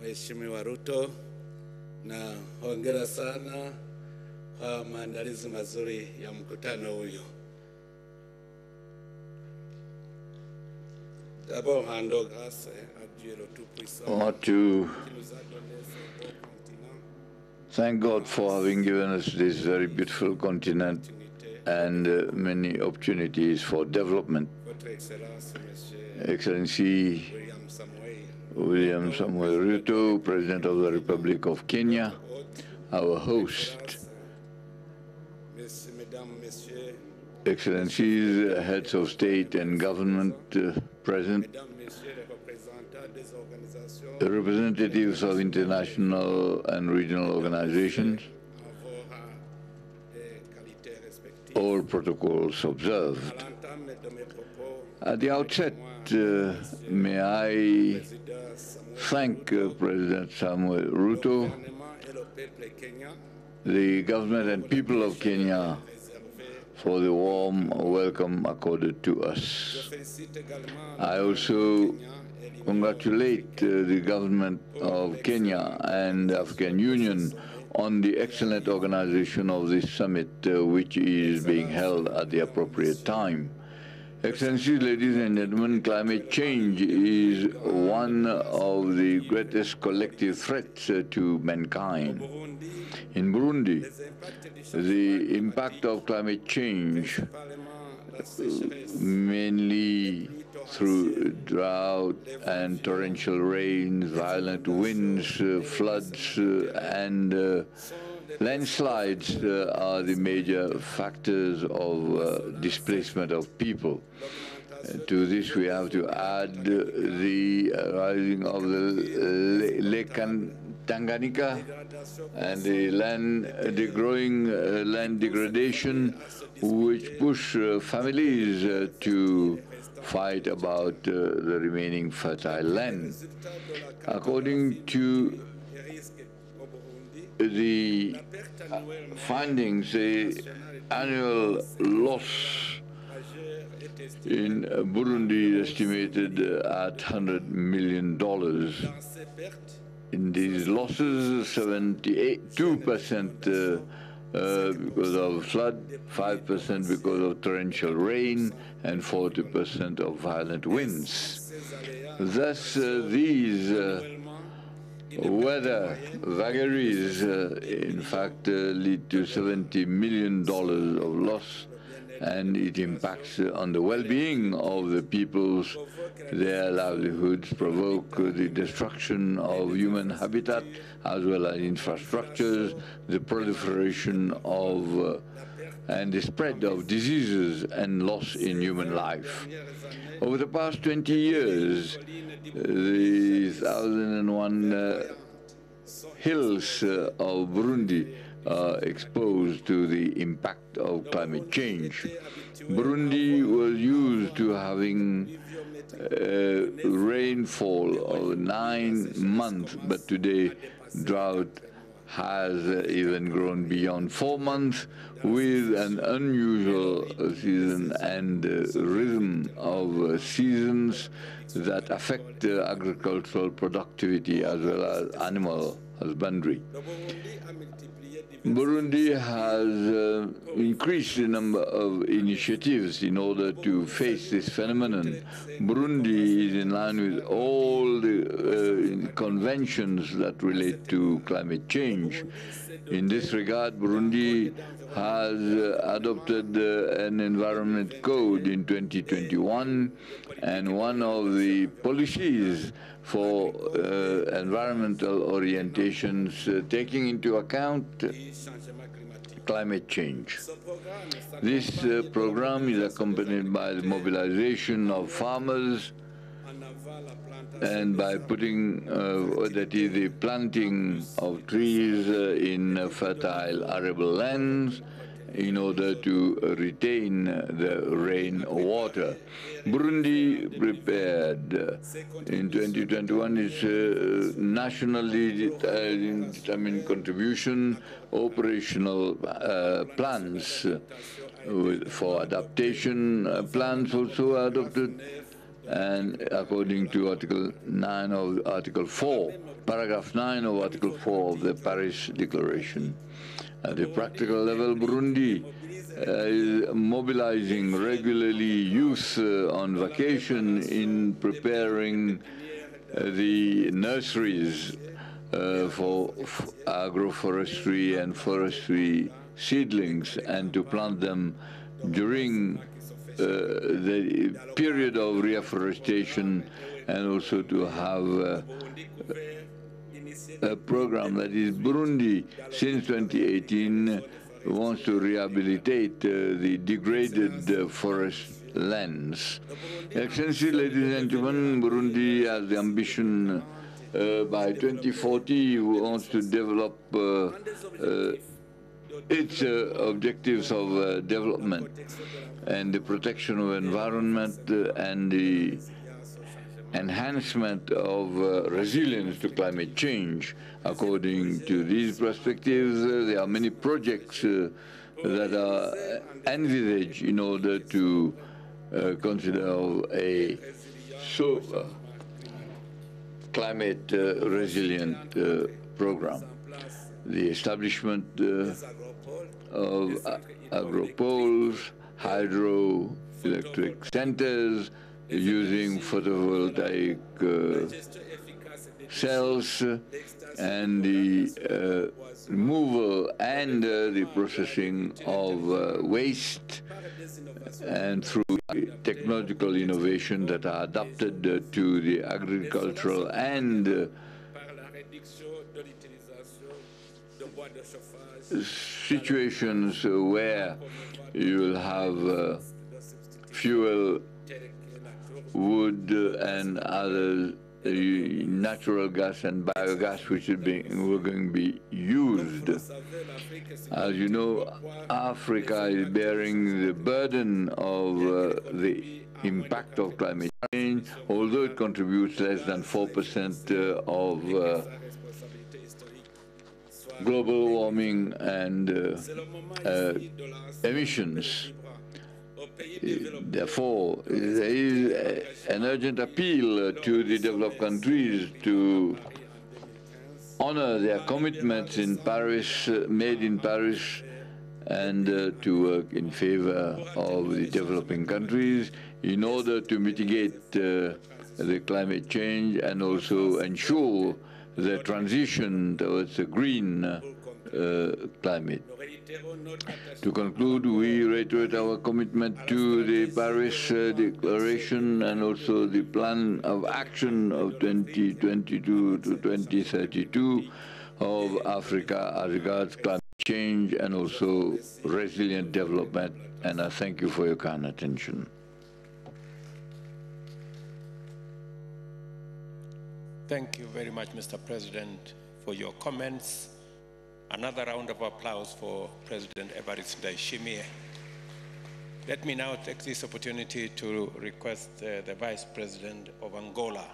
Mheshimiwa Ruto, na hongera sana kwa maandalizi mazuri ya mkutano huyo. D'abord, rendre grâce à Dieu le Tout-Puissant. I want to thank God for having given us this very beautiful continent and many opportunities for development. Votre Excellence, Monsieur Excellency William Samuel Ruto, President of the Republic of Kenya, our host, Mesdames, Messieurs, Excellencies, heads of state and government present, Mesdames, Messieurs les représentants des organisations, representatives of international and regional organizations, des qualités respectives. all protocols observed. À l'entame de mes propos, At the outset, may I thank President Samuel Ruto, le gouvernement et le peuple kenyan the government and people of Kenya, for the warm welcome accorded to us. félicite également I also congratulate the government of Kenya and the African Union on the excellent organization of this summit, which is being held at the appropriate time. Excellencies, ladies and gentlemen, climate change is one of the greatest collective threats to mankind. In Burundi, the impact of climate change, mainly through drought and torrential rains, violent winds, floods, and landslides are the major factors of displacement of people. To this, we have to add the rising of the Lake Tanganyika and the growing land degradation, which push families to fight about the remaining fertile land. According to the findings, the annual loss in Burundi is estimated at $100 million. In these losses, 72% because of flood, 5% because of torrential rain, and 40% of violent winds. Thus, these weather vagaries, in fact, lead to $70 million of loss, and it impacts on the well-being of the peoples, their livelihoods, provoke the destruction of human habitat as well as infrastructures, the proliferation of and the spread of diseases and loss in human life. Over the past 20 years, the 1001 hills of Burundi are exposed to the impact of climate change. Burundi was used to having rainfall of 9 months, but today drought has even grown beyond 4 months, with an unusual season and rhythm of seasons that affect agricultural productivity as well as animal husbandry. Burundi has increased the number of initiatives in order to face this phenomenon. Burundi is in line with all the conventions that relate to climate change. In this regard, Burundi has adopted an environment code in 2021, and one of the policies for environmental orientations taking into account climate change. This program is accompanied by the mobilization of farmers and by putting that is the planting of trees in fertile arable lands in order to retain the rain water. Burundi prepared in 2021 its nationally determined contribution operational plans for adaptation. Plans also adopted and according to Article 4, paragraph 9 of Article 4 of the Paris Declaration. At the practical level, Burundi is mobilizing regularly youth on vacation in preparing the nurseries for agroforestry and forestry seedlings, and to plant them during the period of reforestation, and also to have a program that is Burundi since 2018 wants to rehabilitate the degraded forest lands. Excellency, ladies and gentlemen, Burundi has the ambition by 2040 wants to develop its objectives of development and the protection of environment and the enhancement of resilience to climate change. According to these perspectives, there are many projects that are envisaged in order to consider a climate resilient program. The establishment of agropoles, hydroelectric centers, using photovoltaic cells, and the removal and the processing of waste, and through technological innovation that are adapted to the agricultural and situations where you will have fuel, wood, and other natural gas and biogas which were going to be used. As you know, Africa is bearing the burden of the impact of climate change, although it contributes less than 4% of global warming and emissions. Therefore, there is an urgent appeal to the developed countries to honor their commitments in Paris, made in Paris, and to work in favor of the developing countries in order to mitigate the climate change and also ensure the transition towards a green climate. To conclude, we reiterate our commitment to the Paris Declaration and also the plan of action of 2022 to 2032 of Africa as regards climate change and also resilient development. And I thank you for your kind attention. Thank you very much, Mr. President, for your comments. Another round of applause for President Evariste Ndayishimiye. Let me now take this opportunity to request the Vice President of Angola,